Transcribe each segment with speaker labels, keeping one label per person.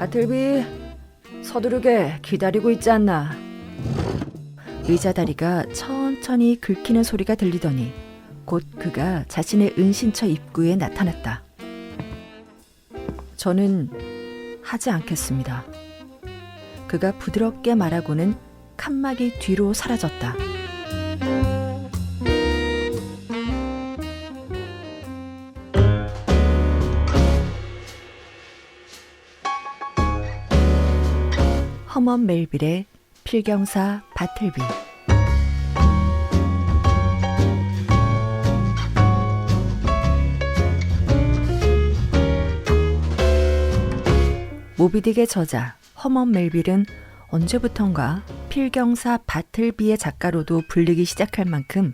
Speaker 1: 바틀비, 서두르게 기다리고 있지 않나. 의자 다리가 천천히 긁히는 소리가 들리더니 곧 그가 자신의 은신처 입구에 나타났다. 저는 하지 않겠습니다. 그가 부드럽게 말하고는 칸막이 뒤로 사라졌다. 허먼 멜빌의 필경사 바틀비. 모비딕의 저자 허먼 멜빌은 언제부턴가 필경사 바틀비의 작가로도 불리기 시작할 만큼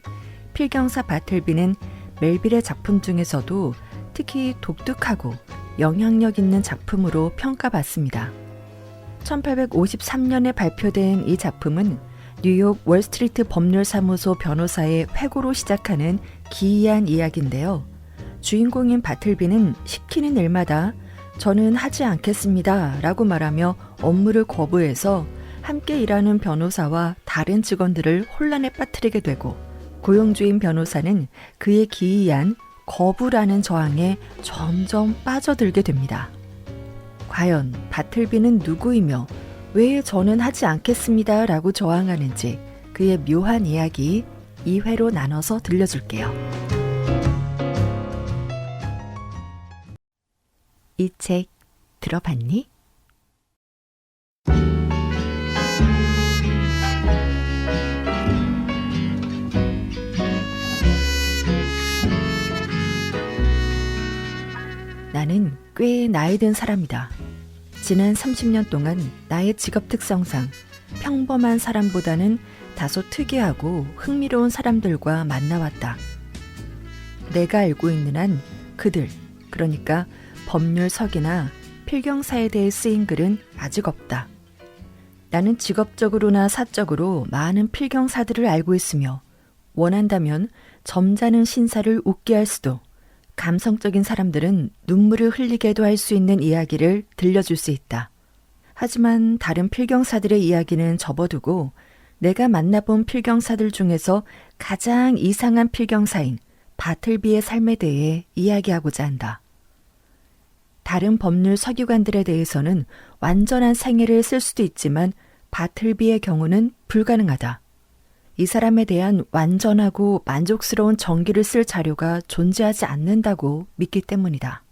Speaker 1: 필경사 바틀비는 멜빌의 작품 중에서도 특히 독특하고 영향력 있는 작품으로 평가받습니다. 1853년에 발표된 이 작품은 뉴욕 월스트리트 법률사무소 변호사의 회고로 시작하는 기이한 이야기인데요. 주인공인 바틀비는 시키는 일마다 저는 하지 않겠습니다 라고 말하며 업무를 거부해서 함께 일하는 변호사와 다른 직원들을 혼란에 빠뜨리게 되고, 고용주인 변호사는 그의 기이한 거부라는 저항에 점점 빠져들게 됩니다. 과연 바틀비는 누구이며 왜 저는 하지 않겠습니다 라고 저항하는지, 그의 묘한 이야기 2회로 나눠서 들려줄게요. 이 책 들어봤니? 나는 꽤 나이 든 사람이다. 지난 30년 동안 나의 직업 특성상 평범한 사람보다는 다소 특이하고 흥미로운 사람들과 만나왔다. 내가 알고 있는 한 그들, 그러니까 법률서기나 필경사에 대해 쓰인 글은 아직 없다. 나는 직업적으로나 사적으로 많은 필경사들을 알고 있으며 원한다면 점잖은 신사를 웃게 할 수도, 감성적인 사람들은 눈물을 흘리게도 할 수 있는 이야기를 들려줄 수 있다. 하지만 다른 필경사들의 이야기는 접어두고 내가 만나본 필경사들 중에서 가장 이상한 필경사인 바틀비의 삶에 대해 이야기하고자 한다. 다른 법률 서기관들에 대해서는 완전한 생애를 쓸 수도 있지만 바틀비의 경우는 불가능하다. 이 사람에 대한 완전하고 만족스러운 전기를 쓸 자료가 존재하지 않는다고 믿기 때문이다.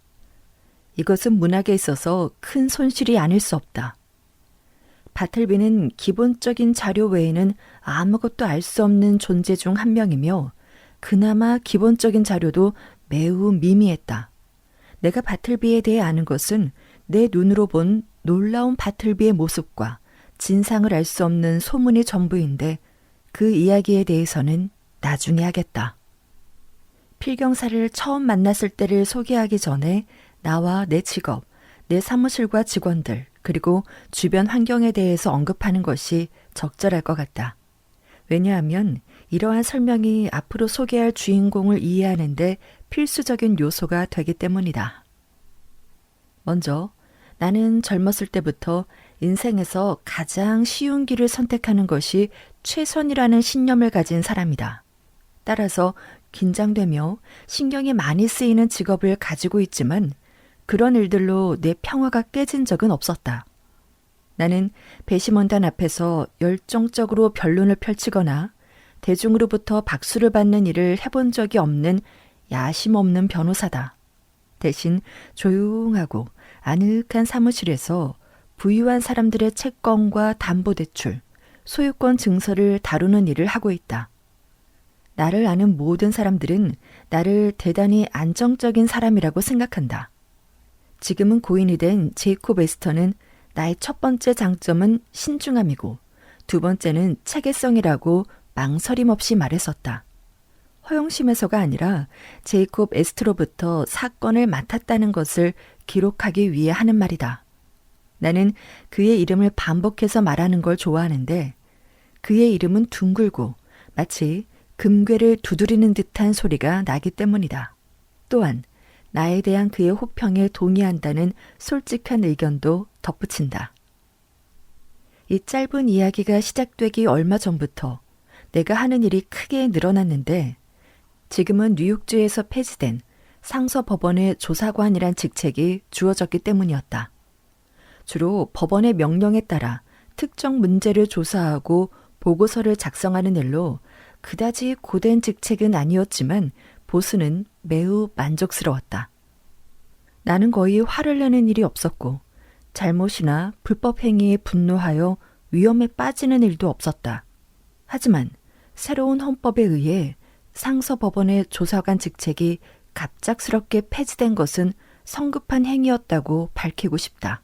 Speaker 1: 이것은 문학에 있어서 큰 손실이 아닐 수 없다. 바틀비는 기본적인 자료 외에는 아무것도 알 수 없는 존재 중 한 명이며, 그나마 기본적인 자료도 매우 미미했다. 내가 바틀비에 대해 아는 것은 내 눈으로 본 놀라운 바틀비의 모습과 진상을 알 수 없는 소문이 전부인데, 그 이야기에 대해서는 나중에 하겠다. 필경사를 처음 만났을 때를 소개하기 전에 나와 내 직업, 내 사무실과 직원들, 그리고 주변 환경에 대해서 언급하는 것이 적절할 것 같다. 왜냐하면 이러한 설명이 앞으로 소개할 주인공을 이해하는 데 필수적인 요소가 되기 때문이다. 먼저, 나는 젊었을 때부터 인생에서 가장 쉬운 길을 선택하는 것이 최선이라는 신념을 가진 사람이다. 따라서 긴장되며 신경이 많이 쓰이는 직업을 가지고 있지만 그런 일들로 내 평화가 깨진 적은 없었다. 나는 배심원단 앞에서 열정적으로 변론을 펼치거나 대중으로부터 박수를 받는 일을 해본 적이 없는 야심 없는 변호사다. 대신 조용하고 아늑한 사무실에서 부유한 사람들의 채권과 담보대출, 소유권 증서를 다루는 일을 하고 있다. 나를 아는 모든 사람들은 나를 대단히 안정적인 사람이라고 생각한다. 지금은 고인이 된 제이콥 에스터는 나의 첫 번째 장점은 신중함이고 두 번째는 체계성이라고 망설임 없이 말했었다. 허영심에서가 아니라 제이콥 에스트로부터 사건을 맡았다는 것을 기록하기 위해 하는 말이다. 나는 그의 이름을 반복해서 말하는 걸 좋아하는데 그의 이름은 둥글고 마치 금괴를 두드리는 듯한 소리가 나기 때문이다. 또한 나에 대한 그의 호평에 동의한다는 솔직한 의견도 덧붙인다. 이 짧은 이야기가 시작되기 얼마 전부터 내가 하는 일이 크게 늘어났는데 지금은 뉴욕주에서 폐지된 상서법원의 조사관이란 직책이 주어졌기 때문이었다. 주로 법원의 명령에 따라 특정 문제를 조사하고 보고서를 작성하는 일로 그다지 고된 직책은 아니었지만 보수는 매우 만족스러웠다. 나는 거의 화를 내는 일이 없었고 잘못이나 불법 행위에 분노하여 위험에 빠지는 일도 없었다. 하지만 새로운 헌법에 의해 상서법원의 조사관 직책이 갑작스럽게 폐지된 것은 성급한 행위였다고 밝히고 싶다.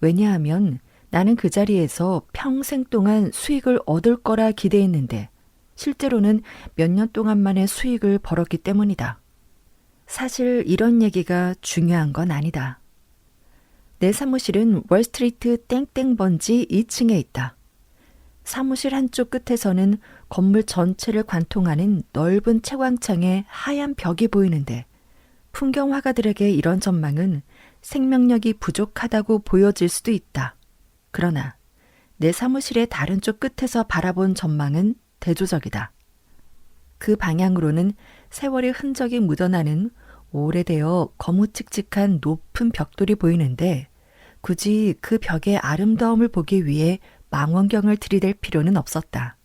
Speaker 1: 왜냐하면 나는 그 자리에서 평생 동안 수익을 얻을 거라 기대했는데 실제로는 몇 년 동안만의 수익을 벌었기 때문이다. 사실 이런 얘기가 중요한 건 아니다. 내 사무실은 월스트리트 땡땡 번지 2층에 있다. 사무실 한쪽 끝에서는 건물 전체를 관통하는 넓은 채광창에 하얀 벽이 보이는데 풍경 화가들에게 이런 전망은 생명력이 부족하다고 보여질 수도 있다. 그러나 내 사무실의 다른 쪽 끝에서 바라본 전망은 대조적이다. 그 방향으로는 세월의 흔적이 묻어나는 오래되어 거무칙칙한 높은 벽돌이 보이는데 굳이 그 벽의 아름다움을 보기 위해 망원경을 들이댈 필요는 없었다.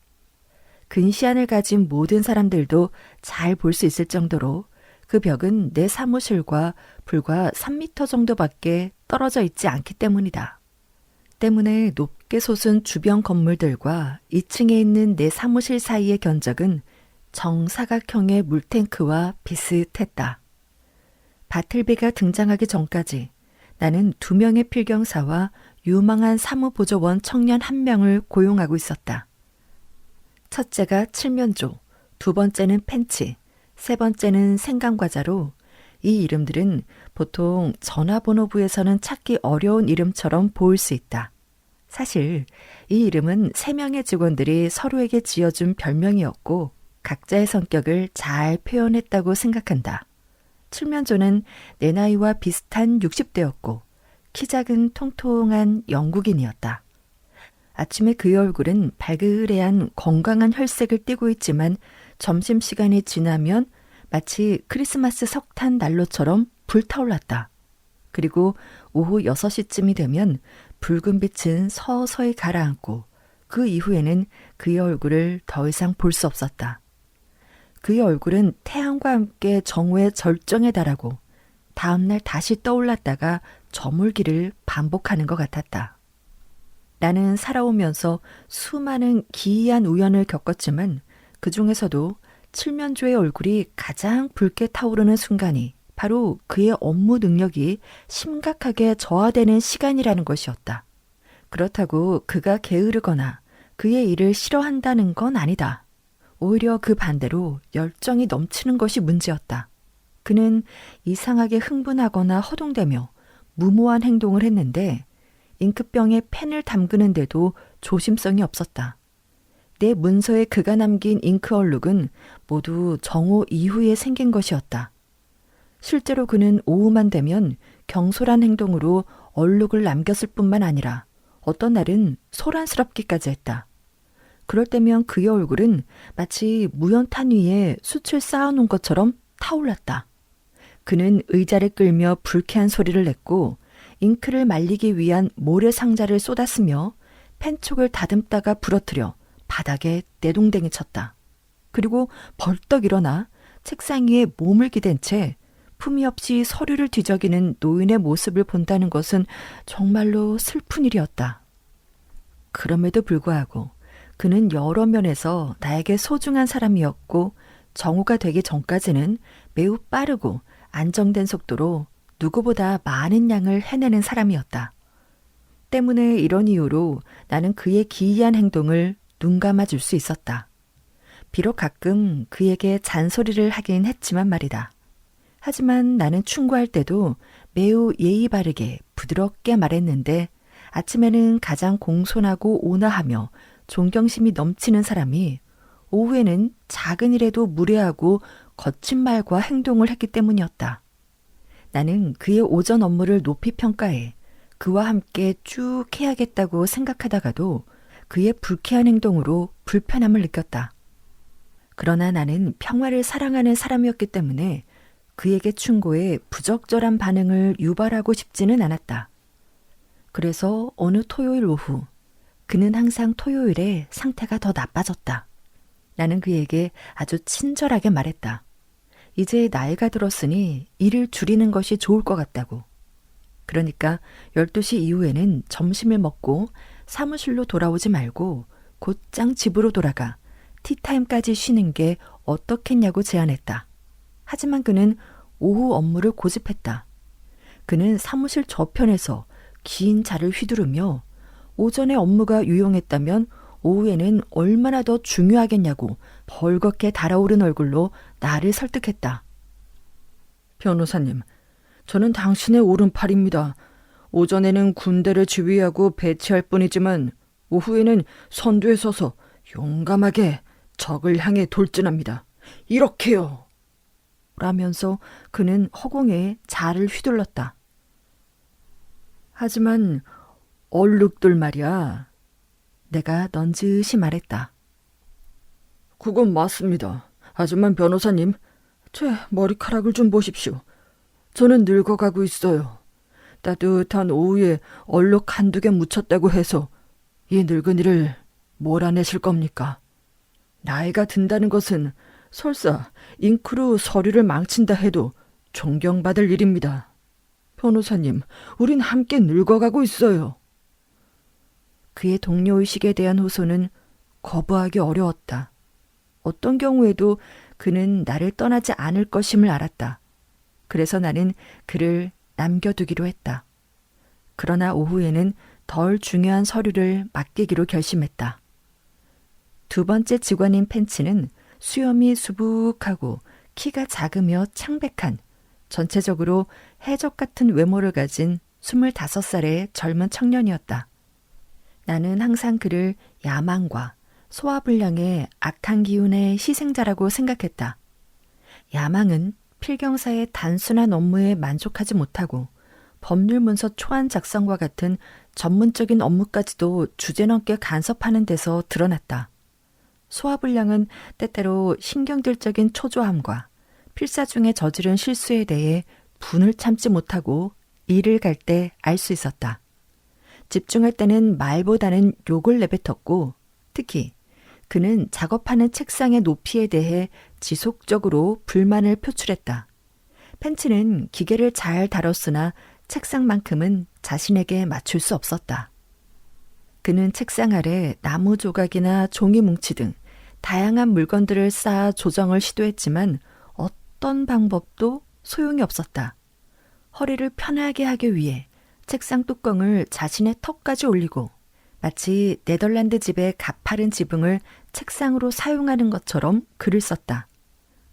Speaker 1: 근시안을 가진 모든 사람들도 잘 볼 수 있을 정도로 그 벽은 내 사무실과 불과 3미터 정도밖에 떨어져 있지 않기 때문이다. 때문에 높게 솟은 주변 건물들과 2층에 있는 내 사무실 사이의 견적은 정사각형의 물탱크와 비슷했다. 바틀비가 등장하기 전까지 나는 2명의 필경사와 유망한 사무보조원 청년 1명을 고용하고 있었다. 첫째가 칠면조, 두 번째는 펜치, 세 번째는 생강과자로 이 이름들은 보통 전화번호부에서는 찾기 어려운 이름처럼 보일 수 있다. 사실 이 이름은 3명의 직원들이 서로에게 지어준 별명이었고 각자의 성격을 잘 표현했다고 생각한다. 칠면조는 내 나이와 비슷한 60대였고 키 작은 통통한 영국인이었다. 아침에 그의 얼굴은 발그레한 건강한 혈색을 띠고 있지만 점심시간이 지나면 마치 크리스마스 석탄 난로처럼 불타올랐다. 그리고 오후 6시쯤이 되면 붉은 빛은 서서히 가라앉고 그 이후에는 그의 얼굴을 더 이상 볼 수 없었다. 그의 얼굴은 태양과 함께 정오의 절정에 달하고 다음날 다시 떠올랐다가 저물기를 반복하는 것 같았다. 나는 살아오면서 수많은 기이한 우연을 겪었지만 그 중에서도 칠면조의 얼굴이 가장 붉게 타오르는 순간이 바로 그의 업무 능력이 심각하게 저하되는 시간이라는 것이었다. 그렇다고 그가 게으르거나 그의 일을 싫어한다는 건 아니다. 오히려 그 반대로 열정이 넘치는 것이 문제였다. 그는 이상하게 흥분하거나 허둥대며 무모한 행동을 했는데 잉크병에 펜을 담그는데도 조심성이 없었다. 내 문서에 그가 남긴 잉크 얼룩은 모두 정오 이후에 생긴 것이었다. 실제로 그는 오후만 되면 경솔한 행동으로 얼룩을 남겼을 뿐만 아니라 어떤 날은 소란스럽기까지 했다. 그럴 때면 그의 얼굴은 마치 무연탄 위에 숯을 쌓아놓은 것처럼 타올랐다. 그는 의자를 끌며 불쾌한 소리를 냈고 잉크를 말리기 위한 모래상자를 쏟았으며 펜촉을 다듬다가 부러뜨려 바닥에 내동댕이 쳤다. 그리고 벌떡 일어나 책상 위에 몸을 기댄 채 품위 없이 서류를 뒤적이는 노인의 모습을 본다는 것은 정말로 슬픈 일이었다. 그럼에도 불구하고 그는 여러 면에서 나에게 소중한 사람이었고 정오가 되기 전까지는 매우 빠르고 안정된 속도로 누구보다 많은 양을 해내는 사람이었다. 때문에 이런 이유로 나는 그의 기이한 행동을 눈감아 줄 수 있었다. 비록 가끔 그에게 잔소리를 하긴 했지만 말이다. 하지만 나는 충고할 때도 매우 예의 바르게 부드럽게 말했는데 아침에는 가장 공손하고 온화하며 존경심이 넘치는 사람이 오후에는 작은 일에도 무례하고 거친 말과 행동을 했기 때문이었다. 나는 그의 오전 업무를 높이 평가해 그와 함께 쭉 해야겠다고 생각하다가도 그의 불쾌한 행동으로 불편함을 느꼈다. 그러나 나는 평화를 사랑하는 사람이었기 때문에 그에게 충고에 부적절한 반응을 유발하고 싶지는 않았다. 그래서 어느 토요일 오후, 그는 항상 토요일에 상태가 더 나빠졌다. 나는 그에게 아주 친절하게 말했다. 이제 나이가 들었으니 일을 줄이는 것이 좋을 것 같다고. 그러니까 12시 이후에는 점심을 먹고 사무실로 돌아오지 말고 곧장 집으로 돌아가 티타임까지 쉬는 게 어떻겠냐고 제안했다. 하지만 그는 오후 업무를 고집했다. 그는 사무실 저편에서 긴 자를 휘두르며 오전에 업무가 유용했다면 오후에는 얼마나 더 중요하겠냐고 벌겋게 달아오른 얼굴로 나를 설득했다. 변호사님, 저는 당신의 오른팔입니다. 오전에는 군대를 지휘하고 배치할 뿐이지만 오후에는 선두에 서서 용감하게 적을 향해 돌진합니다. 이렇게요. 라면서 그는 허공에 자를 휘둘렀다. 하지만 얼룩들 말이야. 내가 넌지시 말했다. 그건 맞습니다. 하지만 변호사님, 제 머리카락을 좀 보십시오. 저는 늙어가고 있어요. 따뜻한 오후에 얼룩 한두 개 묻혔다고 해서 이 늙은이를 몰아내실 겁니까? 나이가 든다는 것은 설사 잉크로 서류를 망친다 해도 존경받을 일입니다. 변호사님, 우린 함께 늙어가고 있어요. 그의 동료의식에 대한 호소는 거부하기 어려웠다. 어떤 경우에도 그는 나를 떠나지 않을 것임을 알았다. 그래서 나는 그를 남겨두기로 했다. 그러나 오후에는 덜 중요한 서류를 맡기기로 결심했다. 두 번째 직원인 펜치는 수염이 수북하고 키가 작으며 창백한, 전체적으로 해적 같은 외모를 가진 25살의 젊은 청년이었다. 나는 항상 그를 야망과 소화불량의 악한 기운의 희생자라고 생각했다. 야망은 필경사의 단순한 업무에 만족하지 못하고 법률 문서 초안 작성과 같은 전문적인 업무까지도 주제넘게 간섭하는 데서 드러났다. 소화불량은 때때로 신경질적인 초조함과 필사 중에 저지른 실수에 대해 분을 참지 못하고 일을 갈 때 알 수 있었다. 집중할 때는 말보다는 욕을 내뱉었고 특히 그는 작업하는 책상의 높이에 대해 지속적으로 불만을 표출했다. 펜치는 기계를 잘 다뤘으나 책상만큼은 자신에게 맞출 수 없었다. 그는 책상 아래 나무 조각이나 종이 뭉치 등 다양한 물건들을 쌓아 조정을 시도했지만 어떤 방법도 소용이 없었다. 허리를 편하게 하기 위해 책상 뚜껑을 자신의 턱까지 올리고 마치 네덜란드 집의 가파른 지붕을 책상으로 사용하는 것처럼 글을 썼다.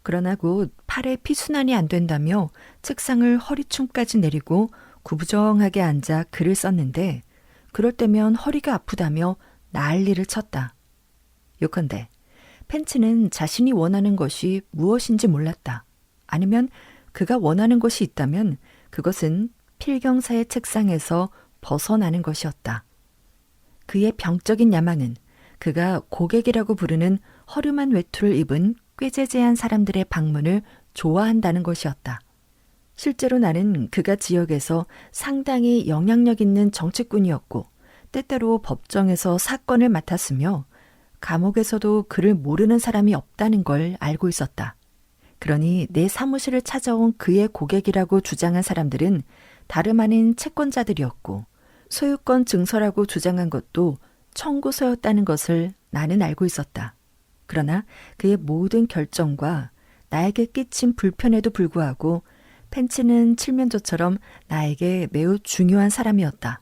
Speaker 1: 그러나 곧 팔에 피순환이 안 된다며 책상을 허리춤까지 내리고 구부정하게 앉아 글을 썼는데 그럴 때면 허리가 아프다며 난리를 쳤다. 요컨대 펜치는 자신이 원하는 것이 무엇인지 몰랐다. 아니면 그가 원하는 것이 있다면 그것은 필경사의 책상에서 벗어나는 것이었다. 그의 병적인 야망은 그가 고객이라고 부르는 허름한 외투를 입은 꾀재재한 사람들의 방문을 좋아한다는 것이었다. 실제로 나는 그가 지역에서 상당히 영향력 있는 정치꾼이었고 때때로 법정에서 사건을 맡았으며 감옥에서도 그를 모르는 사람이 없다는 걸 알고 있었다. 그러니 내 사무실을 찾아온 그의 고객이라고 주장한 사람들은 다름 아닌 채권자들이었고 소유권 증서라고 주장한 것도 청구서였다는 것을 나는 알고 있었다. 그러나 그의 모든 결정과 나에게 끼친 불편에도 불구하고 펜치는 칠면조처럼 나에게 매우 중요한 사람이었다.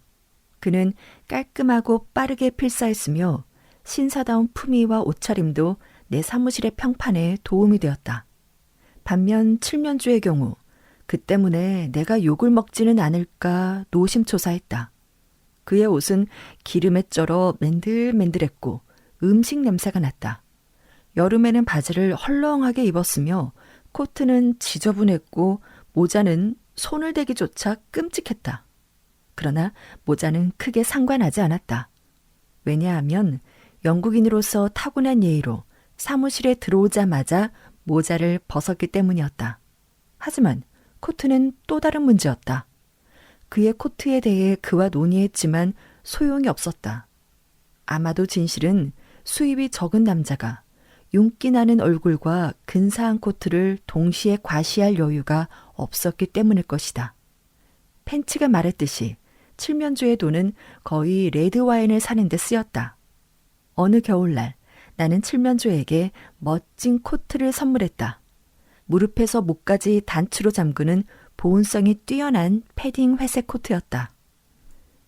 Speaker 1: 그는 깔끔하고 빠르게 필사했으며 신사다운 품위와 옷차림도 내 사무실의 평판에 도움이 되었다. 반면 칠면조의 경우 그 때문에 내가 욕을 먹지는 않을까 노심초사했다. 그의 옷은 기름에 쩔어 맨들맨들했고 음식 냄새가 났다. 여름에는 바지를 헐렁하게 입었으며 코트는 지저분했고 모자는 손을 대기조차 끔찍했다. 그러나 모자는 크게 상관하지 않았다. 왜냐하면 영국인으로서 타고난 예의로 사무실에 들어오자마자 모자를 벗었기 때문이었다. 하지만 코트는 또 다른 문제였다. 그의 코트에 대해 그와 논의했지만 소용이 없었다. 아마도 진실은 수입이 적은 남자가 윤기 나는 얼굴과 근사한 코트를 동시에 과시할 여유가 없었기 때문일 것이다. 펜치가 말했듯이 칠면조의 돈은 거의 레드와인을 사는 데 쓰였다. 어느 겨울날 나는 칠면조에게 멋진 코트를 선물했다. 무릎에서 목까지 단추로 잠그는 보온성이 뛰어난 패딩 회색 코트였다.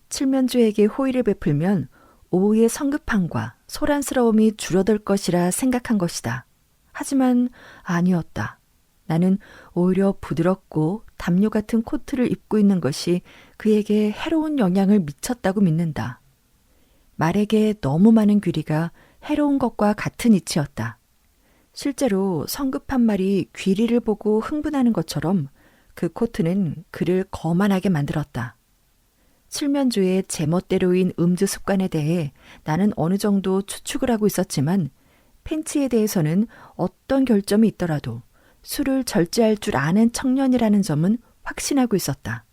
Speaker 1: 칠면조에게 호의를 베풀면 오후의 성급함과 소란스러움이 줄어들 것이라 생각한 것이다. 하지만 아니었다. 나는 오히려 부드럽고 담요 같은 코트를 입고 있는 것이 그에게 해로운 영향을 미쳤다고 믿는다. 말에게 너무 많은 귀리가 해로운 것과 같은 이치였다. 실제로 성급한 말이 귀리를 보고 흥분하는 것처럼 그 코트는 그를 거만하게 만들었다. 칠면조의 제멋대로인 음주 습관에 대해 나는 어느 정도 추측을 하고 있었지만 펜치에 대해서는 어떤 결점이 있더라도 술을 절제할 줄 아는 청년이라는 점은 확신하고 있었다.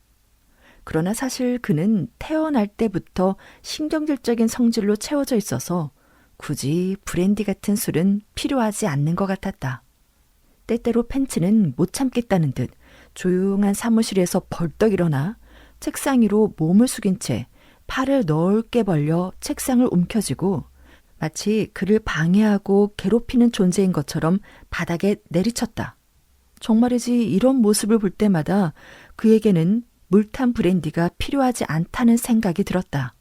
Speaker 1: 그러나 사실 그는 태어날 때부터 신경질적인 성질로 채워져 있어서 굳이 브랜디 같은 술은 필요하지 않는 것 같았다. 때때로 펜치는 못 참겠다는 듯 조용한 사무실에서 벌떡 일어나 책상 위로 몸을 숙인 채 팔을 넓게 벌려 책상을 움켜쥐고 마치 그를 방해하고 괴롭히는 존재인 것처럼 바닥에 내리쳤다. 정말이지 이런 모습을 볼 때마다 그에게는 물탄 브랜디가 필요하지 않다는 생각이 들었다.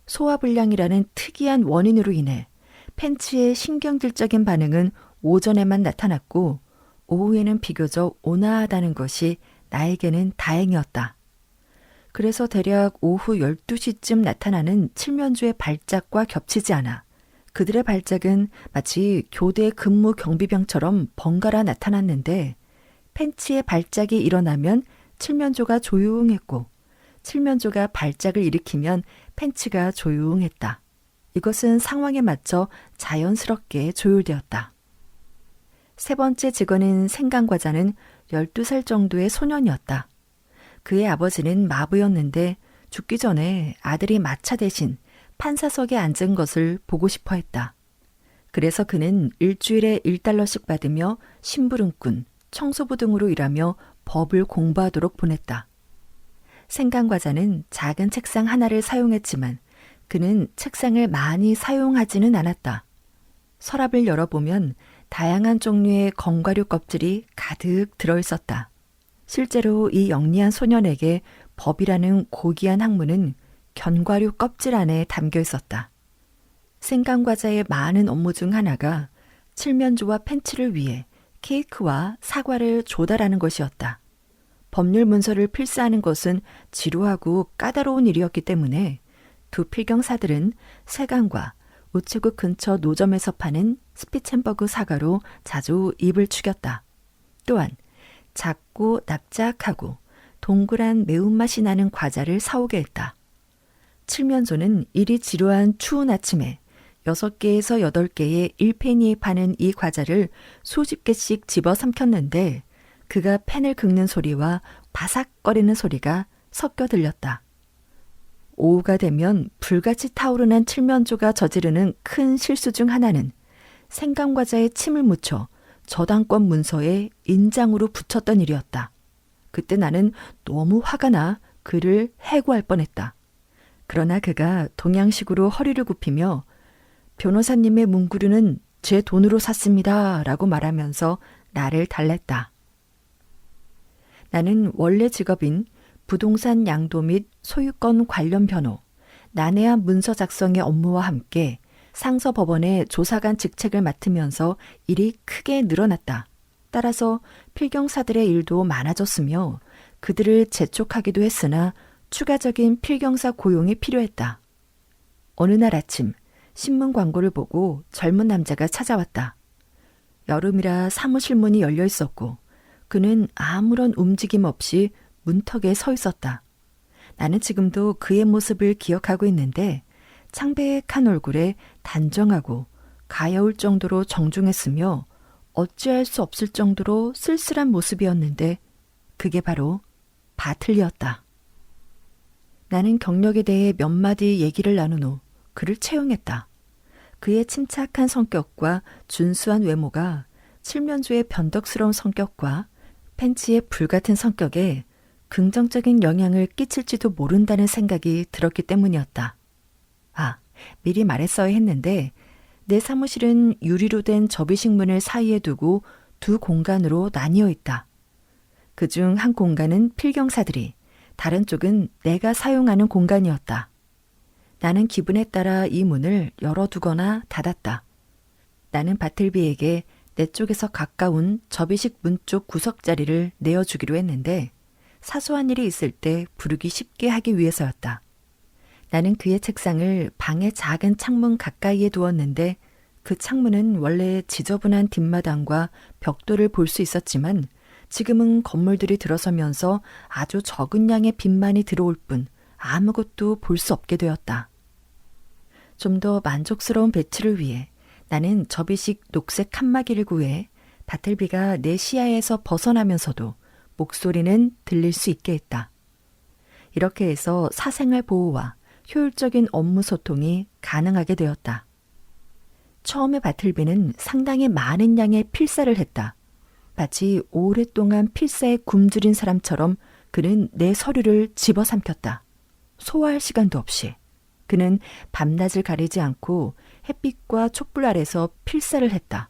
Speaker 1: 소화불량이라는 특이한 원인으로 인해 펜치의 신경질적인 반응은 오전에만 나타났고 오후에는 비교적 온화하다는 것이 나에게는 다행이었다. 그래서 대략 오후 12시쯤 나타나는 칠면조의 발작과 겹치지 않아 그들의 발작은 마치 교대 근무 경비병처럼 번갈아 나타났는데 펜치의 발작이 일어나면 칠면조가 조용했고 칠면조가 발작을 일으키면 펜치가 조용했다. 이것은 상황에 맞춰 자연스럽게 조율되었다. 세 번째 직원인 생강과자는 12살 정도의 소년이었다. 그의 아버지는 마부였는데 죽기 전에 아들이 마차 대신 판사석에 앉은 것을 보고 싶어 했다. 그래서 그는 일주일에 1달러씩 받으며 심부름꾼, 청소부 등으로 일하며 법을 공부하도록 보냈다. 생강과자는 작은 책상 하나를 사용했지만 그는 책상을 많이 사용하지는 않았다. 서랍을 열어보면 다양한 종류의 건과류 껍질이 가득 들어있었다. 실제로 이 영리한 소년에게 법이라는 고귀한 학문은 견과류 껍질 안에 담겨 있었다. 생강과자의 많은 업무 중 하나가 칠면조와 펜치를 위해 케이크와 사과를 조달하는 것이었다. 법률 문서를 필사하는 것은 지루하고 까다로운 일이었기 때문에 두 필경사들은 세강과 우체국 근처 노점에서 파는 스피챈버그 사과로 자주 입을 축였다. 또한 작고 납작하고 동그란 매운맛이 나는 과자를 사오게 했다. 칠면조는 일이 지루한 추운 아침에 6개에서 8개의 1페니에 파는 이 과자를 수십 개씩 집어 삼켰는데 그가 펜을 긁는 소리와 바삭거리는 소리가 섞여 들렸다. 오후가 되면 불같이 타오르는 칠면조가 저지르는 큰 실수 중 하나는 생강과자에 침을 묻혀 저당권 문서에 인장으로 붙였던 일이었다. 그때 나는 너무 화가 나 그를 해고할 뻔했다. 그러나 그가 동양식으로 허리를 굽히며 변호사님의 문구류는 제 돈으로 샀습니다 라고 말하면서 나를 달랬다. 나는 원래 직업인 부동산 양도 및 소유권 관련 변호, 난해한 문서 작성의 업무와 함께 상서법원의 조사관 직책을 맡으면서 일이 크게 늘어났다. 따라서 필경사들의 일도 많아졌으며 그들을 재촉하기도 했으나 추가적인 필경사 고용이 필요했다. 어느 날 아침 신문 광고를 보고 젊은 남자가 찾아왔다. 여름이라 사무실 문이 열려 있었고 그는 아무런 움직임 없이 문턱에 서 있었다. 나는 지금도 그의 모습을 기억하고 있는데 창백한 얼굴에 단정하고 가여울 정도로 정중했으며 어찌할 수 없을 정도로 쓸쓸한 모습이었는데 그게 바로 바틀리였다. 나는 경력에 대해 몇 마디 얘기를 나눈 후 그를 채용했다. 그의 침착한 성격과 준수한 외모가 칠면조의 변덕스러운 성격과 팬츠의 불같은 성격에 긍정적인 영향을 끼칠지도 모른다는 생각이 들었기 때문이었다. 아, 미리 말했어야 했는데 내 사무실은 유리로 된 접이식 문을 사이에 두고 두 공간으로 나뉘어 있다. 그중 한 공간은 필경사들이, 다른 쪽은 내가 사용하는 공간이었다. 나는 기분에 따라 이 문을 열어두거나 닫았다. 나는 바틀비에게 내 쪽에서 가까운 접이식 문 쪽 구석자리를 내어주기로 했는데 사소한 일이 있을 때 부르기 쉽게 하기 위해서였다. 나는 그의 책상을 방의 작은 창문 가까이에 두었는데 그 창문은 원래 지저분한 뒷마당과 벽돌을 볼 수 있었지만 지금은 건물들이 들어서면서 아주 적은 양의 빛만이 들어올 뿐 아무것도 볼 수 없게 되었다. 좀 더 만족스러운 배치를 위해 나는 접이식 녹색 칸막이를 구해 바틀비가 내 시야에서 벗어나면서도 목소리는 들릴 수 있게 했다. 이렇게 해서 사생활 보호와 효율적인 업무 소통이 가능하게 되었다. 처음에 바틀비는 상당히 많은 양의 필사를 했다. 마치 오랫동안 필사에 굶주린 사람처럼 그는 내 서류를 집어삼켰다. 소화할 시간도 없이. 그는 밤낮을 가리지 않고 햇빛과 촛불 아래서 필사를 했다.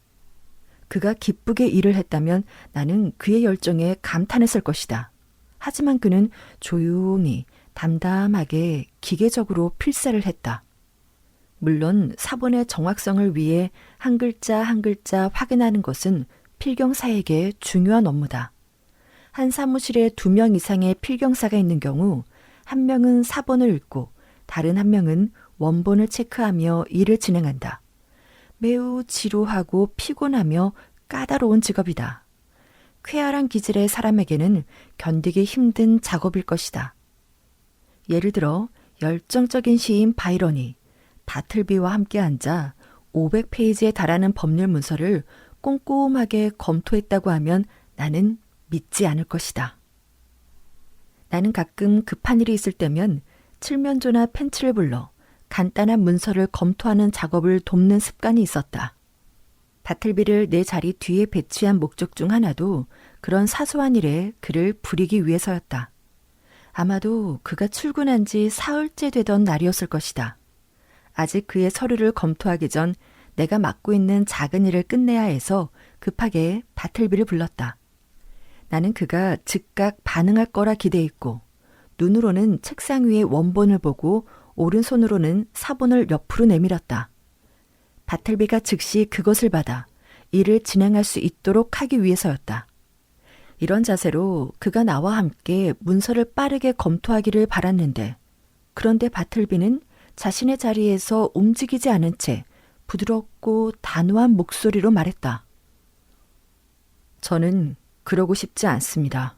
Speaker 1: 그가 기쁘게 일을 했다면 나는 그의 열정에 감탄했을 것이다. 하지만 그는 조용히 담담하게 기계적으로 필사를 했다. 물론 사본의 정확성을 위해 한 글자 한 글자 확인하는 것은 필경사에게 중요한 업무다. 한 사무실에 2명 이상의 필경사가 있는 경우 한 명은 사본을 읽고 다른 한 명은 원본을 체크하며 일을 진행한다. 매우 지루하고 피곤하며 까다로운 직업이다. 쾌활한 기질의 사람에게는 견디기 힘든 작업일 것이다. 예를 들어 열정적인 시인 바이런이 바틀비와 함께 앉아 500페이지에 달하는 법률 문서를 꼼꼼하게 검토했다고 하면 나는 믿지 않을 것이다. 나는 가끔 급한 일이 있을 때면 칠면조나 펜치를 불러 간단한 문서를 검토하는 작업을 돕는 습관이 있었다. 바틀비를 내 자리 뒤에 배치한 목적 중 하나도 그런 사소한 일에 그를 부리기 위해서였다. 아마도 그가 출근한 지 사흘째 되던 날이었을 것이다. 아직 그의 서류를 검토하기 전 내가 맡고 있는 작은 일을 끝내야 해서 급하게 바틀비를 불렀다. 나는 그가 즉각 반응할 거라 기대했고 눈으로는 책상 위의 원본을 보고 오른손으로는 사본을 옆으로 내밀었다. 바틀비가 즉시 그것을 받아 일을 진행할 수 있도록 하기 위해서였다. 이런 자세로 그가 나와 함께 문서를 빠르게 검토하기를 바랐는데 그런데 바틀비는 자신의 자리에서 움직이지 않은 채 부드럽고 단호한 목소리로 말했다. 저는 그러고 싶지 않습니다.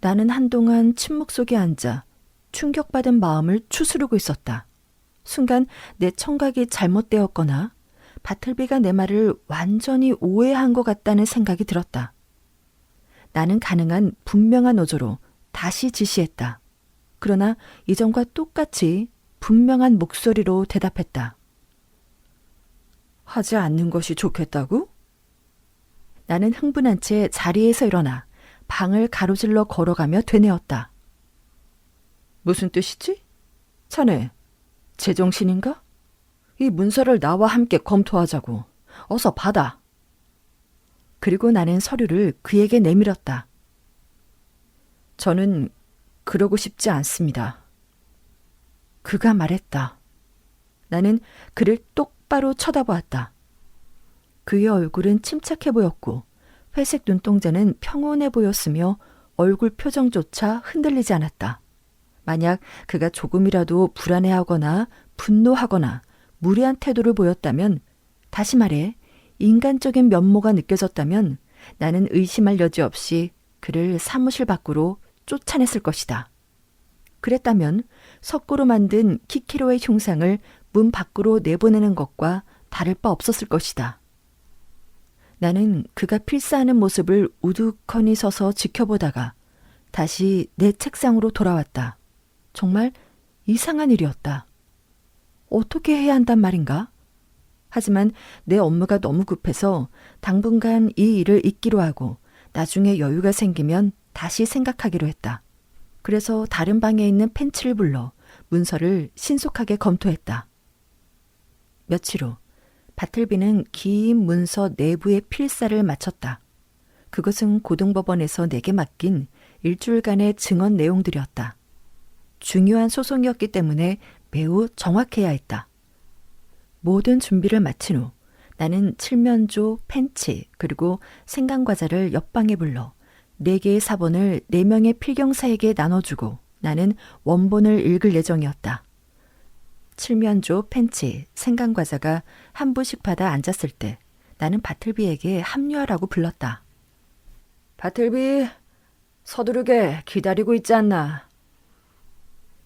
Speaker 1: 나는 한동안 침묵 속에 앉아 충격받은 마음을 추스르고 있었다. 순간 내 청각이 잘못되었거나 바틀비가 내 말을 완전히 오해한 것 같다는 생각이 들었다. 나는 가능한 분명한 어조로 다시 지시했다. 그러나 이전과 똑같이 분명한 목소리로 대답했다. 하지 않는 것이 좋겠다고? 나는 흥분한 채 자리에서 일어나 방을 가로질러 걸어가며 되뇌었다. 무슨 뜻이지? 자네, 제정신인가? 이 문서를 나와 함께 검토하자고. 어서 받아. 그리고 나는 서류를 그에게 내밀었다. 저는 그러고 싶지 않습니다. 그가 말했다. 나는 그를 똑바로 쳐다보았다. 그의 얼굴은 침착해 보였고 회색 눈동자는 평온해 보였으며 얼굴 표정조차 흔들리지 않았다. 만약 그가 조금이라도 불안해하거나 분노하거나 무례한 태도를 보였다면, 다시 말해 인간적인 면모가 느껴졌다면 나는 의심할 여지 없이 그를 사무실 밖으로 쫓아냈을 것이다. 그랬다면 석고로 만든 키키로의 흉상을 문 밖으로 내보내는 것과 다를 바 없었을 것이다. 나는 그가 필사하는 모습을 우두커니 서서 지켜보다가 다시 내 책상으로 돌아왔다. 정말 이상한 일이었다. 어떻게 해야 한단 말인가? 하지만 내 업무가 너무 급해서 당분간 이 일을 잊기로 하고 나중에 여유가 생기면 다시 생각하기로 했다. 그래서 다른 방에 있는 펜치를 불러 문서를 신속하게 검토했다. 며칠 후 바틀비는 긴 문서 내부의 필사를 마쳤다. 그것은 고등법원에서 내게 맡긴 일주일간의 증언 내용들이었다. 중요한 소송이었기 때문에 매우 정확해야 했다. 모든 준비를 마친 후 나는 칠면조, 펜치, 그리고 생강과자를 옆방에 불러 4개의 사본을 4명의 필경사에게 나눠주고 나는 원본을 읽을 예정이었다. 칠면조, 펜치, 생강과자가 한 부씩 받아 앉았을 때 나는 바틀비에게 합류하라고 불렀다. 바틀비, 서두르게 기다리고 있지 않나?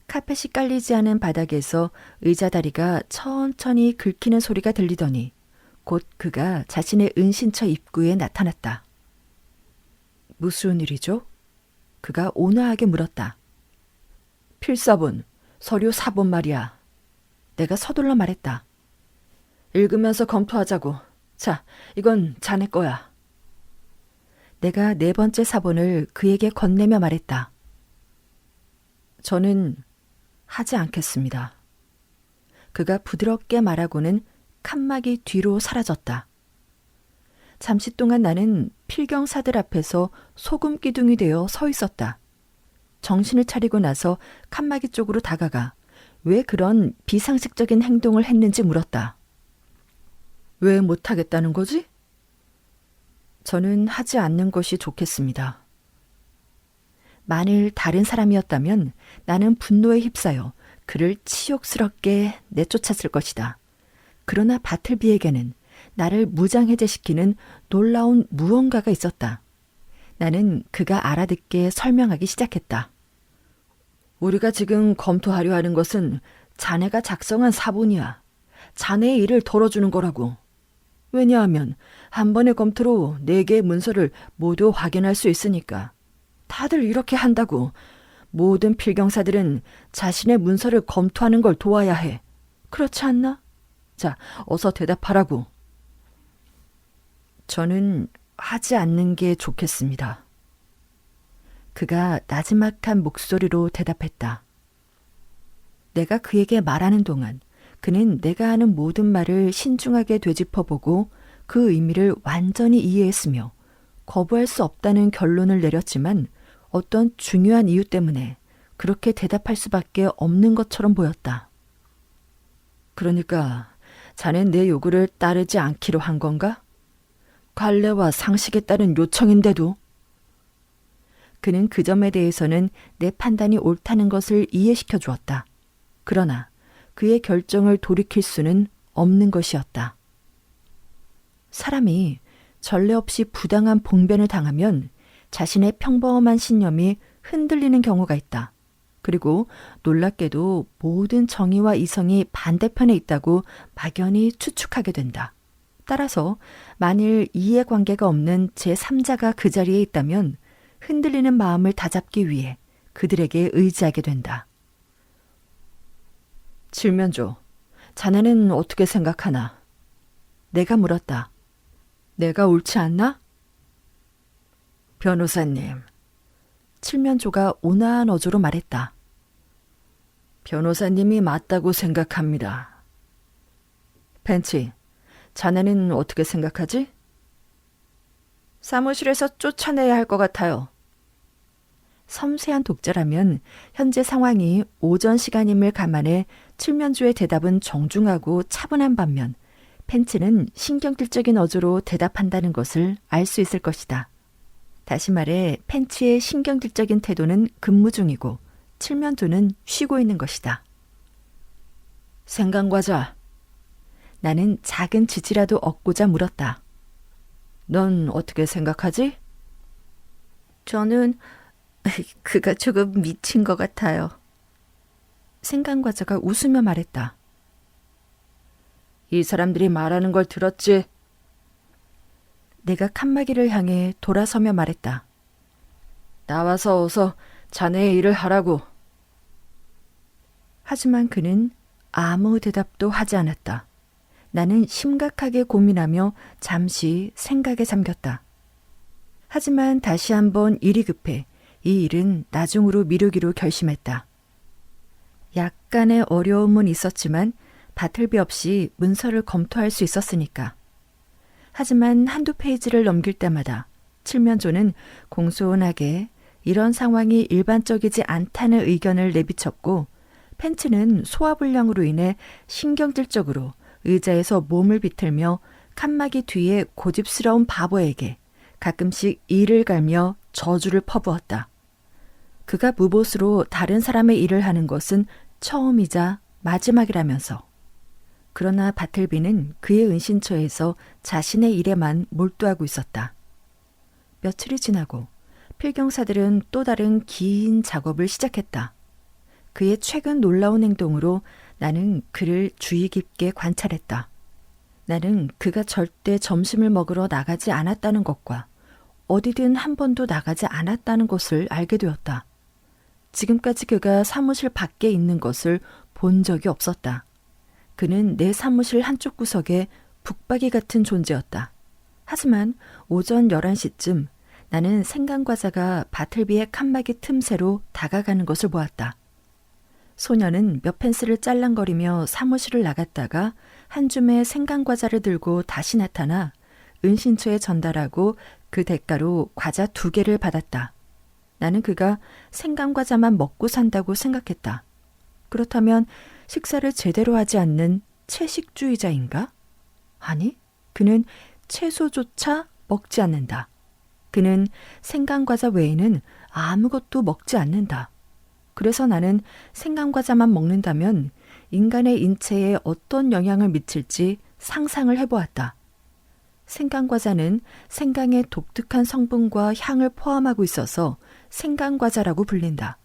Speaker 1: 카펫이 깔리지 않은 바닥에서 의자 다리가 천천히 긁히는 소리가 들리더니 곧 그가 자신의 은신처 입구에 나타났다. 무슨 일이죠? 그가 온화하게 물었다. 필사본, 서류 4본 말이야. 내가 서둘러 말했다. 읽으면서 검토하자고. 자, 이건 자네 거야. 내가 4번째 사본을 그에게 건네며 말했다. 저는 하지 않겠습니다. 그가 부드럽게 말하고는 칸막이 뒤로 사라졌다. 잠시 동안 나는 필경사들 앞에서 소금 기둥이 되어 서 있었다. 정신을 차리고 나서 칸막이 쪽으로 다가가 왜 그런 비상식적인 행동을 했는지 물었다. 왜 못하겠다는 거지? 저는 하지 않는 것이 좋겠습니다. 만일 다른 사람이었다면 나는 분노에 휩싸여 그를 치욕스럽게 내쫓았을 것이다. 그러나 바틀비에게는 나를 무장해제시키는 놀라운 무언가가 있었다. 나는 그가 알아듣게 설명하기 시작했다. 우리가 지금 검토하려 하는 것은 자네가 작성한 사본이야. 자네의 일을 덜어주는 거라고. 왜냐하면 한 번의 검토로 4개의 문서를 모두 확인할 수 있으니까. 다들 이렇게 한다고. 모든 필경사들은 자신의 문서를 검토하는 걸 도와야 해. 그렇지 않나? 자, 어서 대답하라고. 저는 하지 않는 게 좋겠습니다. 그가 나지막한 목소리로 대답했다. 내가 그에게 말하는 동안 그는 내가 하는 모든 말을 신중하게 되짚어보고 그 의미를 완전히 이해했으며 거부할 수 없다는 결론을 내렸지만 어떤 중요한 이유 때문에 그렇게 대답할 수밖에 없는 것처럼 보였다. 그러니까 자넨 내 요구를 따르지 않기로 한 건가? 관례와 상식에 따른 요청인데도. 그는 그 점에 대해서는 내 판단이 옳다는 것을 이해시켜 주었다. 그러나 그의 결정을 돌이킬 수는 없는 것이었다. 사람이 전례 없이 부당한 봉변을 당하면 자신의 평범한 신념이 흔들리는 경우가 있다. 그리고 놀랍게도 모든 정의와 이성이 반대편에 있다고 막연히 추측하게 된다. 따라서 만일 이해관계가 없는 제3자가 그 자리에 있다면 흔들리는 마음을 다잡기 위해 그들에게 의지하게 된다. 칠면조, 자네는 어떻게 생각하나? 내가 물었다. 내가 옳지 않나? 변호사님, 칠면조가 온화한 어조로 말했다. 변호사님이 맞다고 생각합니다. 벤치, 자네는 어떻게 생각하지? 사무실에서 쫓아내야 할 것 같아요. 섬세한 독자라면 현재 상황이 오전 시간임을 감안해 칠면조의 대답은 정중하고 차분한 반면 펜치는 신경질적인 어조로 대답한다는 것을 알 수 있을 것이다. 다시 말해 펜치의 신경질적인 태도는 근무 중이고 칠면조는 쉬고 있는 것이다. 생강과자. 나는 작은 지지라도 얻고자 물었다. 넌 어떻게 생각하지? 저는 그가 조금 미친 것 같아요. 생강과자가 웃으며 말했다. 이 사람들이 말하는 걸 들었지? 내가 칸막이를 향해 돌아서며 말했다. 나와서 어서 자네의 일을 하라고. 하지만 그는 아무 대답도 하지 않았다. 나는 심각하게 고민하며 잠시 생각에 잠겼다. 하지만 다시 한번 일이 급해 이 일은 나중으로 미루기로 결심했다. 약간의 어려움은 있었지만 바틀비 없이 문서를 검토할 수 있었으니까. 하지만 한두 페이지를 넘길 때마다 칠면조는 공손하게 이런 상황이 일반적이지 않다는 의견을 내비쳤고, 펜츠는 소화불량으로 인해 신경질적으로 의자에서 몸을 비틀며 칸막이 뒤에 고집스러운 바보에게 가끔씩 이를 갈며 저주를 퍼부었다. 그가 무보수로 다른 사람의 일을 하는 것은 처음이자 마지막이라면서. 그러나 바틀비는 그의 은신처에서 자신의 일에만 몰두하고 있었다. 며칠이 지나고 필경사들은 또 다른 긴 작업을 시작했다. 그의 최근 놀라운 행동으로 나는 그를 주의 깊게 관찰했다. 나는 그가 절대 점심을 먹으러 나가지 않았다는 것과 어디든 한 번도 나가지 않았다는 것을 알게 되었다. 지금까지 그가 사무실 밖에 있는 것을 본 적이 없었다. 그는 내 사무실 한쪽 구석에 북박이 같은 존재였다. 하지만 오전 11시쯤 나는 생강과자가 바틀비의 칸막이 틈새로 다가가는 것을 보았다. 소녀는 몇 펜스를 짤랑거리며 사무실을 나갔다가 한 줌의 생강과자를 들고 다시 나타나 은신처에 전달하고 그 대가로 과자 2개를 받았다. 나는 그가 생강과자만 먹고 산다고 생각했다. 그렇다면 식사를 제대로 하지 않는 채식주의자인가? 아니, 그는 채소조차 먹지 않는다. 그는 생강과자 외에는 아무것도 먹지 않는다. 그래서 나는 생강과자만 먹는다면 인간의 인체에 어떤 영향을 미칠지 상상을 해보았다. 생강과자는 생강의 독특한 성분과 향을 포함하고 있어서 생강과자라고 불린다.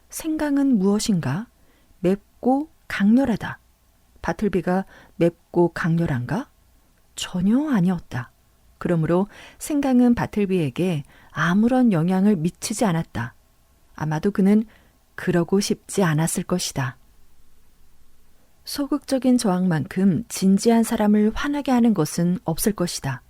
Speaker 1: 생강은 무엇인가? 맵고 강렬하다. 바틀비가 맵고 강렬한가? 전혀 아니었다. 그러므로 생강은 바틀비에게 아무런 영향을 미치지 않았다. 아마도 그는 그러고 싶지 않았을 것이다. 소극적인 저항만큼 진지한 사람을 화나게 하는 것은 없을 것이다.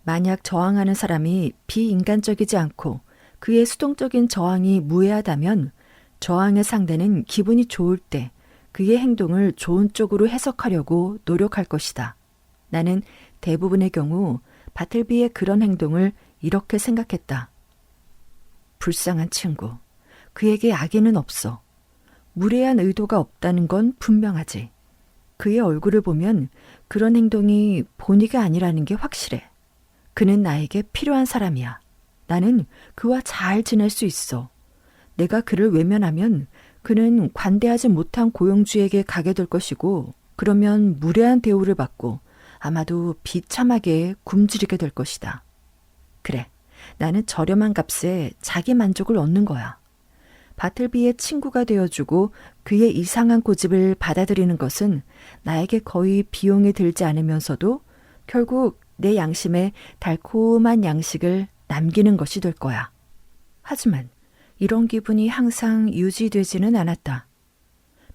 Speaker 1: 만약 저항하는 사람이 비인간적이지 않고 그의 수동적인 저항이 무해하다면 저항의 상대는 기분이 좋을 때 그의 행동을 좋은 쪽으로 해석하려고 노력할 것이다. 나는 대부분의 경우 바틀비의 그런 행동을 이렇게 생각했다. 불쌍한 친구. 그에게 악의는 없어. 무례한 의도가 없다는 건 분명하지. 그의 얼굴을 보면 그런 행동이 본의가 아니라는 게 확실해. 그는 나에게 필요한 사람이야. 나는 그와 잘 지낼 수 있어. 내가 그를 외면하면 그는 관대하지 못한 고용주에게 가게 될 것이고, 그러면 무례한 대우를 받고 아마도 비참하게 굶주리게 될 것이다. 그래, 나는 저렴한 값에 자기 만족을 얻는 거야. 바틀비의 친구가 되어주고 그의 이상한 고집을 받아들이는 것은 나에게 거의 비용이 들지 않으면서도 결국 내 양심에 달콤한 양식을 남기는 것이 될 거야. 하지만 이런 기분이 항상 유지되지는 않았다.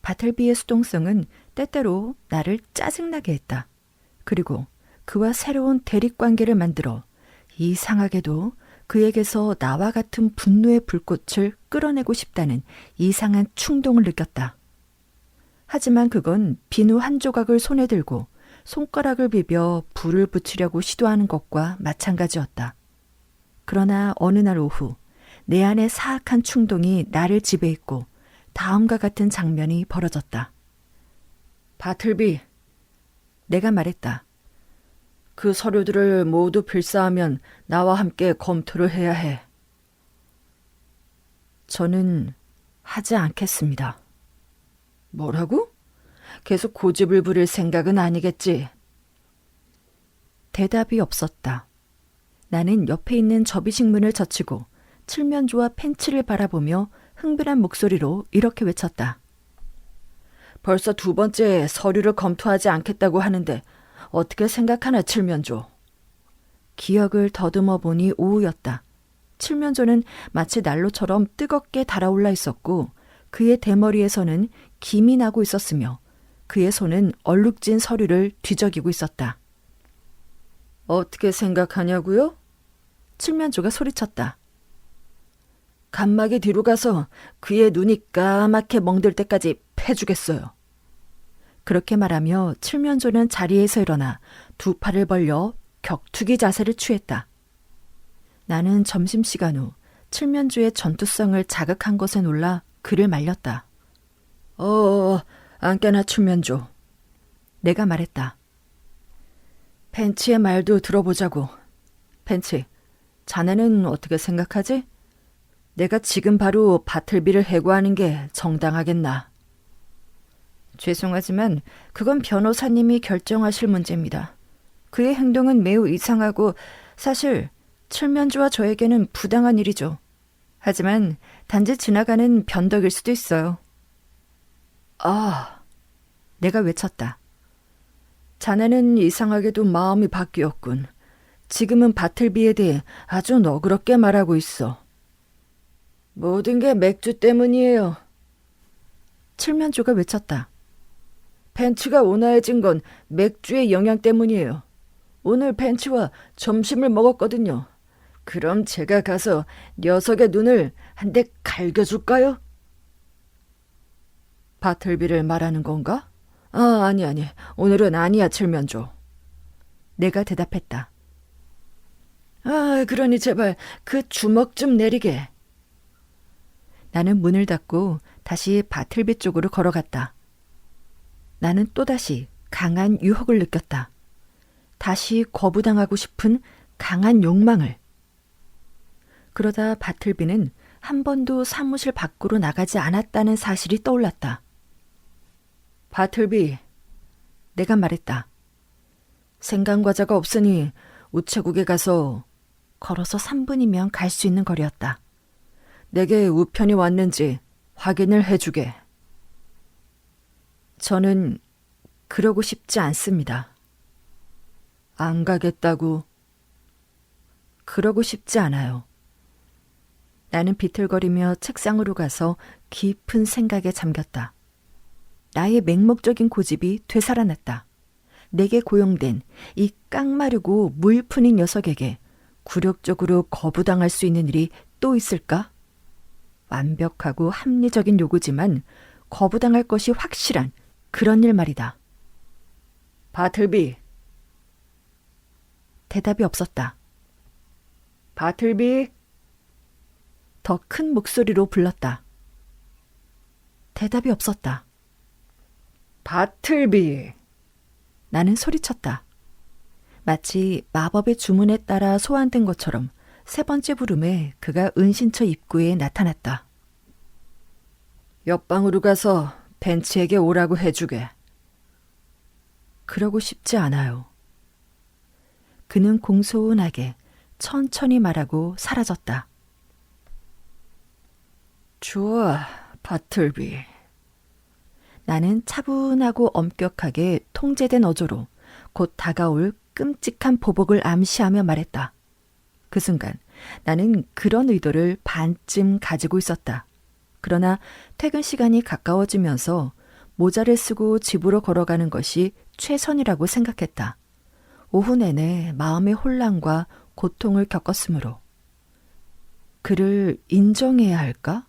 Speaker 1: 바틀비의 수동성은 때때로 나를 짜증나게 했다. 그리고 그와 새로운 대립관계를 만들어 이상하게도 그에게서 나와 같은 분노의 불꽃을 끌어내고 싶다는 이상한 충동을 느꼈다. 하지만 그건 비누 한 조각을 손에 들고 손가락을 비벼 불을 붙이려고 시도하는 것과 마찬가지였다. 그러나 어느 날 오후 내 안의 사악한 충동이 나를 지배했고 다음과 같은 장면이 벌어졌다. 바틀비, 내가 말했다. 그 서류들을 모두 필사하면 나와 함께 검토를 해야 해. 저는 하지 않겠습니다. 뭐라고? 계속 고집을 부릴 생각은 아니겠지? 대답이 없었다. 나는 옆에 있는 접이식문을 젖히고 칠면조와 펜치를 바라보며 흥분한 목소리로 이렇게 외쳤다. 벌써 2번째 서류를 검토하지 않겠다고 하는데 어떻게 생각하나, 칠면조. 기억을 더듬어 보니 오후였다. 칠면조는 마치 난로처럼 뜨겁게 달아올라 있었고 그의 대머리에서는 김이 나고 있었으며 그의 손은 얼룩진 서류를 뒤적이고 있었다. 어떻게 생각하냐고요? 칠면조가 소리쳤다. 간막이 뒤로 가서 그의 눈이 까맣게 멍들 때까지 패주겠어요. 그렇게 말하며 칠면조는 자리에서 일어나 2 팔을 벌려 격투기 자세를 취했다. 나는 점심시간 후 칠면조의 전투성을 자극한 것에 놀라 그를 말렸다. 안깨나 칠면조. 내가 말했다. 펜치의 말도 들어보자고. 펜치, 자네는 어떻게 생각하지? 내가 지금 바로 바틀비를 해고하는 게 정당하겠나? 죄송하지만 그건 변호사님이 결정하실 문제입니다. 그의 행동은 매우 이상하고 사실 칠면조와 저에게는 부당한 일이죠. 하지만 단지 지나가는 변덕일 수도 있어요. 내가 외쳤다. 자네는 이상하게도 마음이 바뀌었군. 지금은 바틀비에 대해 아주 너그럽게 말하고 있어. 모든 게 맥주 때문이에요. 칠면조가 외쳤다. 펜치가 온화해진 건 맥주의 영향 때문이에요. 오늘 펜치와 점심을 먹었거든요. 그럼 제가 가서 녀석의 눈을 한 대 갈겨줄까요? 바틀비를 말하는 건가? 아니. 오늘은 아니야, 칠면조. 내가 대답했다. 그러니 제발 그 주먹 좀 내리게. 나는 문을 닫고 다시 바틀비 쪽으로 걸어갔다. 나는 또다시 강한 유혹을 느꼈다. 다시 거부당하고 싶은 강한 욕망을. 그러다 바틀비는 한 번도 사무실 밖으로 나가지 않았다는 사실이 떠올랐다. 바틀비, 내가 말했다. 생강과자가 없으니 우체국에 가서 걸어서 3분이면 갈 수 있는 거리였다. 내게 우편이 왔는지 확인을 해주게. 저는 그러고 싶지 않습니다. 안 가겠다고? 그러고 싶지 않아요. 나는 비틀거리며 책상으로 가서 깊은 생각에 잠겼다. 나의 맹목적인 고집이 되살아났다. 내게 고용된 이 깡마르고 물푼인 녀석에게 굴욕적으로 거부당할 수 있는 일이 또 있을까? 완벽하고 합리적인 요구지만 거부당할 것이 확실한 그런 일 말이다. 바틀비. 대답이 없었다. 바틀비. 더 큰 목소리로 불렀다. 대답이 없었다. 바틀비. 나는 소리쳤다. 마치 마법의 주문에 따라 소환된 것처럼 3번째 부름에 그가 은신처 입구에 나타났다. 옆방으로 가서 벤치에게 오라고 해주게. 그러고 싶지 않아요. 그는 공손하게 천천히 말하고 사라졌다. 좋아, 바틀비. 나는 차분하고 엄격하게 통제된 어조로 곧 다가올 끔찍한 보복을 암시하며 말했다. 그 순간 나는 그런 의도를 반쯤 가지고 있었다. 그러나 퇴근 시간이 가까워지면서 모자를 쓰고 집으로 걸어가는 것이 최선이라고 생각했다. 오후 내내 마음의 혼란과 고통을 겪었으므로. 그를 인정해야 할까?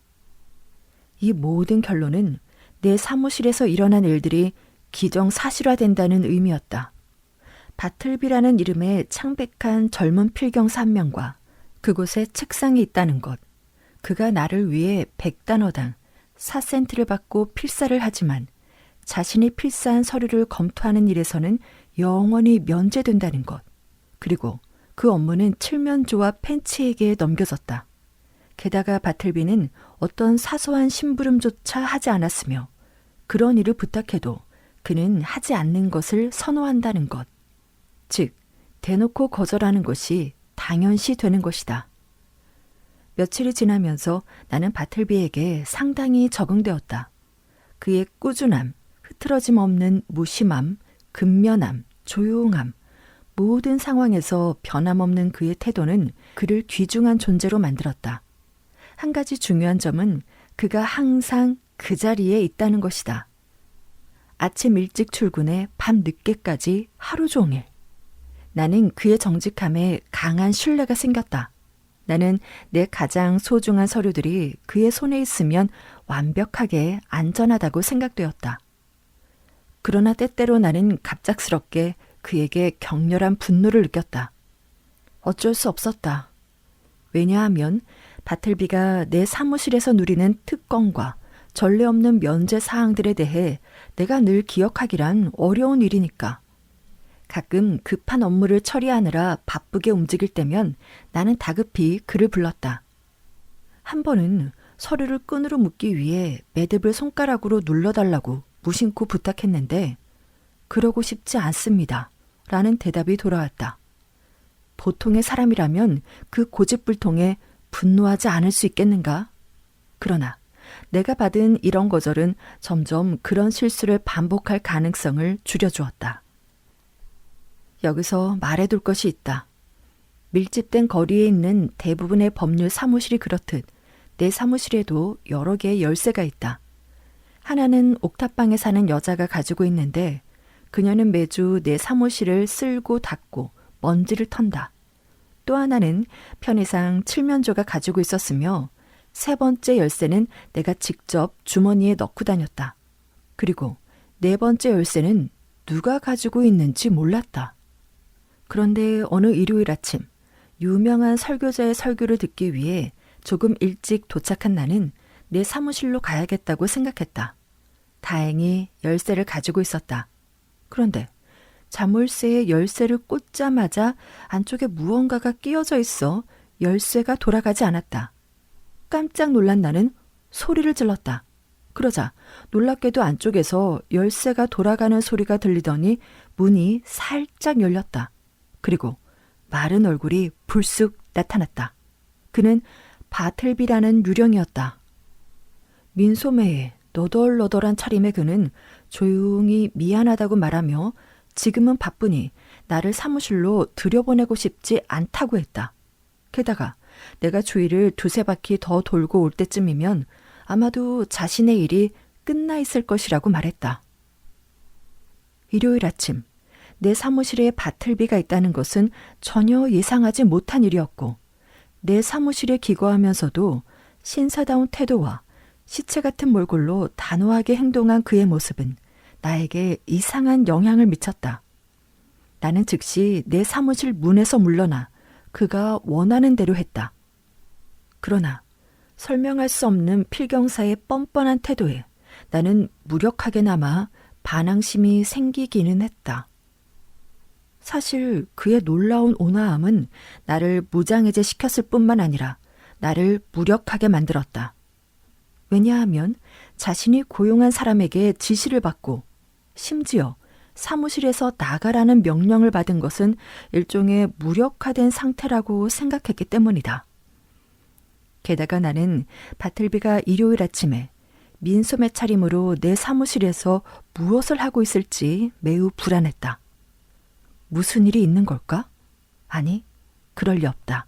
Speaker 1: 이 모든 결론은 내 사무실에서 일어난 일들이 기정사실화된다는 의미였다. 바틀비라는 이름의 창백한 젊은 필경사 한 명과 그곳에 책상이 있다는 것. 그가 나를 위해 100단어당 4센트를 받고 필사를 하지만 자신이 필사한 서류를 검토하는 일에서는 영원히 면제된다는 것. 그리고 그 업무는 칠면조와 펜치에게 넘겨졌다. 게다가 바틀비는 어떤 사소한 심부름조차 하지 않았으며 그런 일을 부탁해도 그는 하지 않는 것을 선호한다는 것. 즉, 대놓고 거절하는 것이 당연시 되는 것이다. 며칠이 지나면서 나는 바틀비에게 상당히 적응되었다. 그의 꾸준함, 흐트러짐 없는 무심함, 근면함, 조용함, 모든 상황에서 변함없는 그의 태도는 그를 귀중한 존재로 만들었다. 한 가지 중요한 점은 그가 항상 그 자리에 있다는 것이다. 아침 일찍 출근해 밤 늦게까지 하루 종일. 나는 그의 정직함에 강한 신뢰가 생겼다. 나는 내 가장 소중한 서류들이 그의 손에 있으면 완벽하게 안전하다고 생각되었다. 그러나 때때로 나는 갑작스럽게 그에게 격렬한 분노를 느꼈다. 어쩔 수 없었다. 왜냐하면 바틀비가 내 사무실에서 누리는 특권과 전례 없는 면제 사항들에 대해 내가 늘 기억하기란 어려운 일이니까. 가끔 급한 업무를 처리하느라 바쁘게 움직일 때면 나는 다급히 그를 불렀다. 한 번은 서류를 끈으로 묶기 위해 매듭을 손가락으로 눌러달라고 무심코 부탁했는데 그러고 싶지 않습니다. 라는 대답이 돌아왔다. 보통의 사람이라면 그 고집불통에 분노하지 않을 수 있겠는가? 그러나 내가 받은 이런 거절은 점점 그런 실수를 반복할 가능성을 줄여주었다. 여기서 말해둘 것이 있다. 밀집된 거리에 있는 대부분의 법률 사무실이 그렇듯 내 사무실에도 여러 개의 열쇠가 있다. 하나는 옥탑방에 사는 여자가 가지고 있는데 그녀는 매주 내 사무실을 쓸고 닦고 먼지를 턴다. 또 하나는 편의상 칠면조가 가지고 있었으며 세 번째 열쇠는 내가 직접 주머니에 넣고 다녔다. 그리고 네 번째 열쇠는 누가 가지고 있는지 몰랐다. 그런데 어느 일요일 아침 유명한 설교자의 설교를 듣기 위해 조금 일찍 도착한 나는 내 사무실로 가야겠다고 생각했다. 다행히 열쇠를 가지고 있었다. 그런데 자물쇠에 열쇠를 꽂자마자 안쪽에 무언가가 끼어져 있어 열쇠가 돌아가지 않았다. 깜짝 놀란 나는 소리를 질렀다. 그러자 놀랍게도 안쪽에서 열쇠가 돌아가는 소리가 들리더니 문이 살짝 열렸다. 그리고 마른 얼굴이 불쑥 나타났다. 그는 바틀비라는 유령이었다. 민소매의 너덜너덜한 차림의 그는 조용히 미안하다고 말하며 지금은 바쁘니 나를 사무실로 들여보내고 싶지 않다고 했다. 게다가 내가 주위를 두세 바퀴 더 돌고 올 때쯤이면 아마도 자신의 일이 끝나 있을 것이라고 말했다. 일요일 아침 내 사무실에 바틀비가 있다는 것은 전혀 예상하지 못한 일이었고 내 사무실에 기거하면서도 신사다운 태도와 시체 같은 몰골로 단호하게 행동한 그의 모습은 나에게 이상한 영향을 미쳤다. 나는 즉시 내 사무실 문에서 물러나 그가 원하는 대로 했다. 그러나 설명할 수 없는 필경사의 뻔뻔한 태도에 나는 무력하게나마 반항심이 생기기는 했다. 사실 그의 놀라운 온화함은 나를 무장해제시켰을 뿐만 아니라 나를 무력하게 만들었다. 왜냐하면 자신이 고용한 사람에게 지시를 받고 심지어 사무실에서 나가라는 명령을 받은 것은 일종의 무력화된 상태라고 생각했기 때문이다. 게다가 나는 바틀비가 일요일 아침에 민소매 차림으로 내 사무실에서 무엇을 하고 있을지 매우 불안했다. 무슨 일이 있는 걸까? 아니, 그럴 리 없다.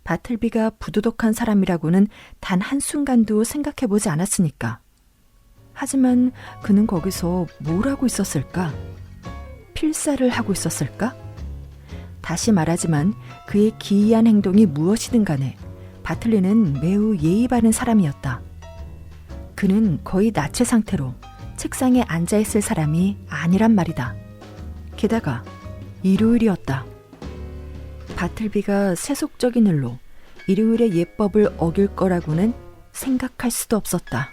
Speaker 1: 바틀비가 부도덕한 사람이라고는 단 한순간도 생각해보지 않았으니까. 하지만 그는 거기서 뭘 하고 있었을까? 필사를 하고 있었을까? 다시 말하지만 그의 기이한 행동이 무엇이든 간에 바틀리는 매우 예의 바른 사람이었다. 그는 거의 나체 상태로 책상에 앉아있을 사람이 아니란 말이다. 게다가 일요일이었다. 바틀비가 세속적인 일로 일요일의 예법을 어길 거라고는 생각할 수도 없었다.